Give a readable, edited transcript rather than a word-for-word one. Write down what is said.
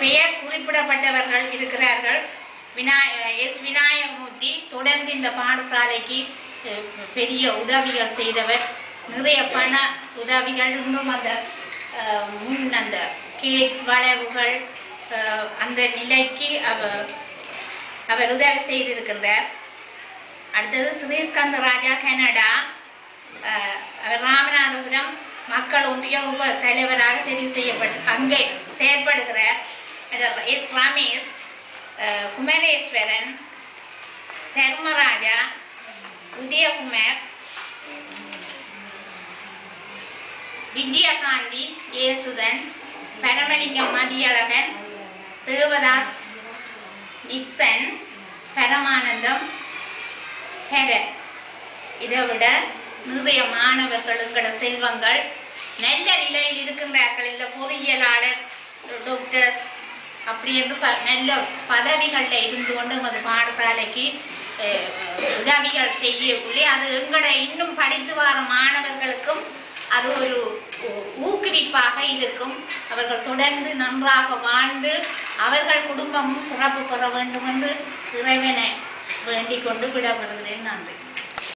பெயர் குறிப்பிடப்பட்டவர்கள் இருக்கிறார்கள். எஸ் விநாயகமூர்த்தி தொடர்ந்து இந்த பாடசாலைக்கு பெரிய உதவிகள் செய்தவர். நிறைய பண உதவிகள் இன்னும் அந்த அந்த கேட் வளைவுகள் அந்த நிலைக்கு அவர் உதவி செய்திருக்கின்றார். அடுத்தது ஸ்ரீஸ்கந்த ராஜா கனடா. அவர் ராமநாதபுரம் மக்கள் ஒன்றிய உப தலைவராக தெரிவு செய்யப்பட்டு அங்கே செயற்படுகிறார். எஸ் ரமேஷ், குமரேஸ்வரன், தர்மராஜா, உதயகுமார், விஜயகாந்தி, ஜெயசுதன், பரமலிங்கம் மதியழகன், தேவதாஸ், நிக்சன், பரமானந்தம், ஹெரன். இதை விட நிறைய மாணவர்கள் எங்களோட செல்வங்கள் நல்ல நிலையில் இருக்கின்றார்கள். இல்லை பொறியியலாளர், டாக்டர் அப்படி என்று நல்ல பதவிகளில் இருந்து கொண்டு நமது பாடசாலைக்கு உதவிகள் செய்யக்குள்ளே அது எங்களோட இன்னும் படித்து வர மாணவர்களுக்கும் அது ஒரு ஊக்குவிப்பாக இருக்கும். அவர்கள் தொடர்ந்து நன்றாக வாழ்ந்து அவர்கள் குடும்பமும் சிறப்பு பெற வேண்டும் என்று இறைவனை வேண்டிக் கொண்டு விடப்படுகிறேன். நன்றி.